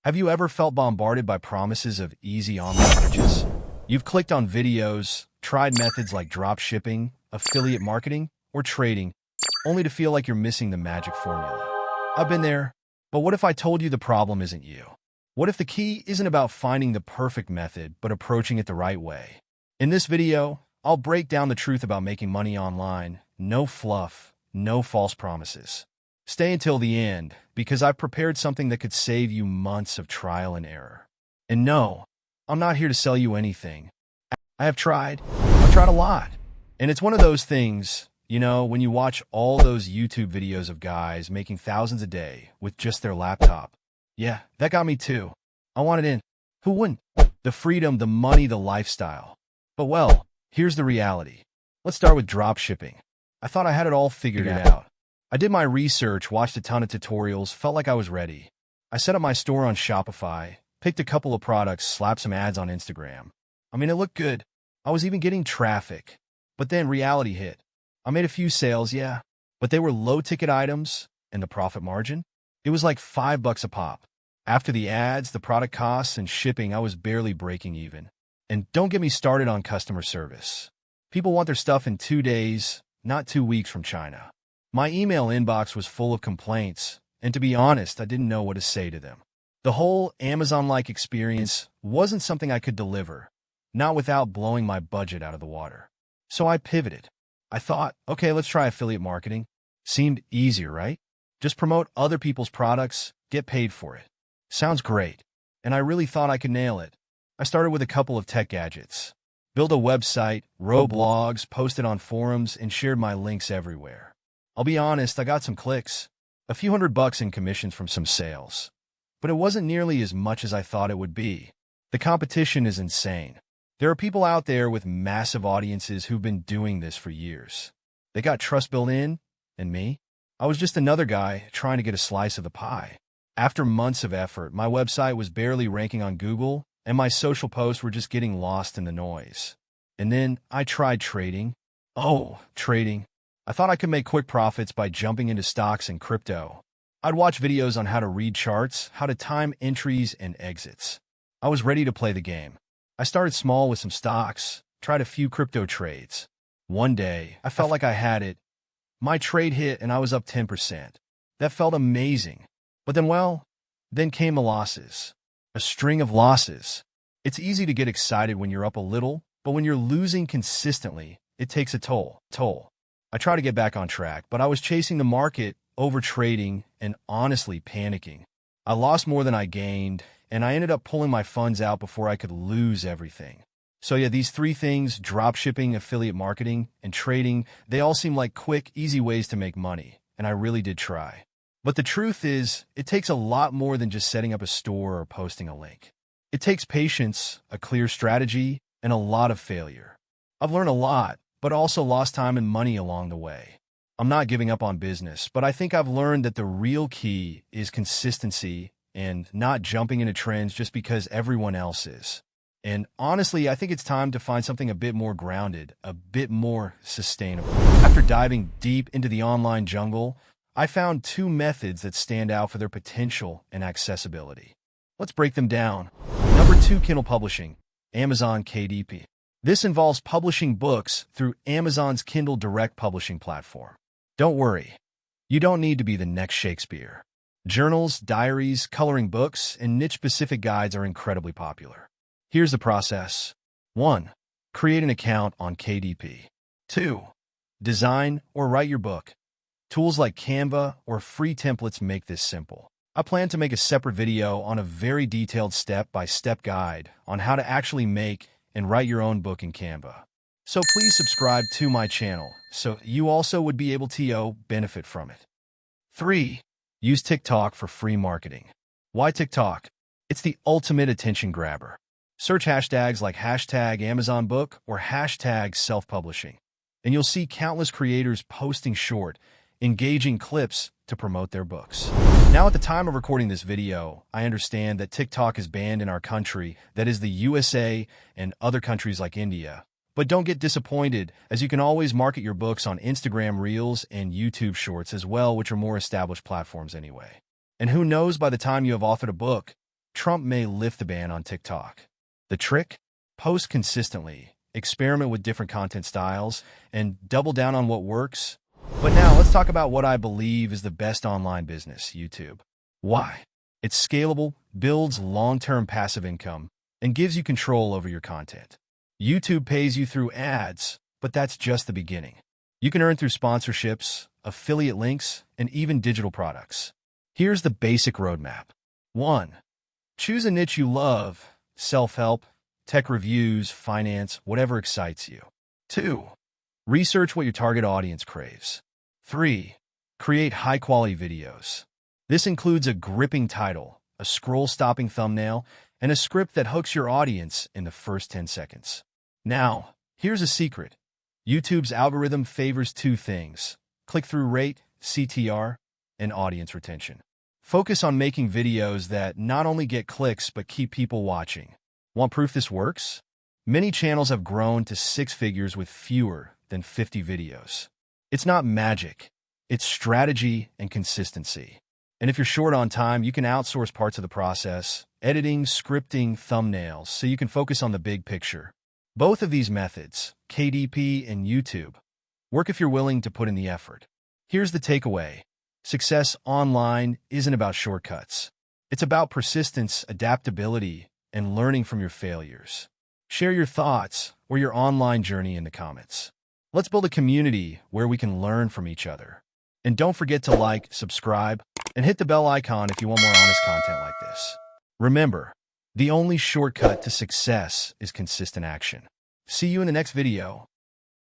Have you ever felt bombarded by promises of easy online riches? You've clicked on videos, tried methods like drop shipping, affiliate marketing, or trading, only to feel like you're missing the magic formula. I've been there, but what if I told you the problem isn't you? What if the key isn't about finding the perfect method, but approaching it the right way? In this video, I'll break down the truth about making money online. No fluff, no false promises. Stay until the end, because I've prepared something that could save you months of trial and error. And no, I'm not here to sell you anything. I've tried a lot. And it's one of those things, when you watch all those YouTube videos of guys making thousands a day with just their laptop. Yeah, that got me too. I wanted in. Who wouldn't? The freedom, the money, the lifestyle. But well, here's the reality. Let's start with drop shipping. I thought I had it all figured out. I did my research, watched a ton of tutorials, felt like I was ready. I set up my store on Shopify, picked a couple of products, slapped some ads on Instagram. It looked good. I was even getting traffic. But then reality hit. I made a few sales, yeah, but they were low-ticket items, and the profit margin? It was like $5 a pop. After the ads, the product costs, and shipping, I was barely breaking even. And don't get me started on customer service. People want their stuff in 2 days, not 2 weeks from China. My email inbox was full of complaints, and to be honest, I didn't know what to say to them. The whole Amazon-like experience wasn't something I could deliver, not without blowing my budget out of the water. So I pivoted. I thought, okay, let's try affiliate marketing. Seemed easier, right? Just promote other people's products, get paid for it. Sounds great. And I really thought I could nail it. I started with a couple of tech gadgets. Built a website, wrote blogs, posted on forums, and shared my links everywhere. I'll be honest, I got some clicks, a few $100 in commissions from some sales. But it wasn't nearly as much as I thought it would be. The competition is insane. There are people out there with massive audiences who've been doing this for years. They got trust built in, and me? I was just another guy trying to get a slice of the pie. After months of effort, my website was barely ranking on Google, and my social posts were just getting lost in the noise. And then I tried trading. Trading. I thought I could make quick profits by jumping into stocks and crypto. I'd watch videos on how to read charts, how to time entries and exits. I was ready to play the game. I started small with some stocks, tried a few crypto trades. One day, I felt like I had it. My trade hit and I was up 10%. That felt amazing. But then came the losses. A string of losses. It's easy to get excited when you're up a little, but when you're losing consistently, it takes a toll. I tried to get back on track, but I was chasing the market, over-trading, and honestly panicking. I lost more than I gained, and I ended up pulling my funds out before I could lose everything. So yeah, these 3 things, dropshipping, affiliate marketing, and trading, they all seem like quick, easy ways to make money, and I really did try. But the truth is, it takes a lot more than just setting up a store or posting a link. It takes patience, a clear strategy, and a lot of failure. I've learned a lot, but also lost time and money along the way. I'm not giving up on business, but I think I've learned that the real key is consistency and not jumping into trends just because everyone else is. And honestly, I think it's time to find something a bit more grounded, a bit more sustainable. After diving deep into the online jungle, I found 2 methods that stand out for their potential and accessibility. Let's break them down. Number 2, Kindle publishing, Amazon KDP. This involves publishing books through Amazon's Kindle Direct publishing platform. Don't worry, you don't need to be the next Shakespeare. Journals, diaries, coloring books, and niche-specific guides are incredibly popular. Here's the process. 1. Create an account on KDP. 2. Design or write your book. Tools like Canva or free templates make this simple. I plan to make a separate video on a very detailed step-by-step guide on how to actually make and write your own book in Canva. So please subscribe to my channel so you also would be able to benefit from it. 3. Use TikTok for free marketing. Why TikTok? It's the ultimate attention grabber. Search hashtags like hashtag Amazon book or hashtag self-publishing, and you'll see countless creators posting short, engaging clips to promote their books. Now, at the time of recording this video, I understand that TikTok is banned in our country, that is the USA and other countries like India. But don't get disappointed, as you can always market your books on Instagram Reels and YouTube Shorts as well, which are more established platforms anyway. And who knows, by the time you have authored a book, Trump may lift the ban on TikTok. The trick? Post consistently, experiment with different content styles, and double down on what works. But now let's talk about what I believe is the best online business, YouTube. Why? It's scalable, builds long-term passive income, and gives you control over your content. YouTube pays you through ads, but that's just the beginning. You can earn through sponsorships, affiliate links, and even digital products. Here's the basic roadmap. 1. Choose a niche you love: self-help, tech reviews, finance, whatever excites you. 2. Research what your target audience craves. 3. Create high-quality videos. This includes a gripping title, a scroll-stopping thumbnail, and a script that hooks your audience in the first 10 seconds. Now, here's a secret. YouTube's algorithm favors two things: click-through rate, CTR, and audience retention. Focus on making videos that not only get clicks but keep people watching. Want proof this works? Many channels have grown to six figures with fewer than 50 videos. It's not magic. It's strategy and consistency. And if you're short on time, you can outsource parts of the process: editing, scripting, thumbnails, so you can focus on the big picture. Both of these methods, KDP and YouTube, work if you're willing to put in the effort. Here's the takeaway. Success online isn't about shortcuts. It's about persistence, adaptability, and learning from your failures. Share your thoughts or your online journey in the comments. Let's build a community where we can learn from each other. And don't forget to like, subscribe, and hit the bell icon if you want more honest content like this. Remember, the only shortcut to success is consistent action. See you in the next video.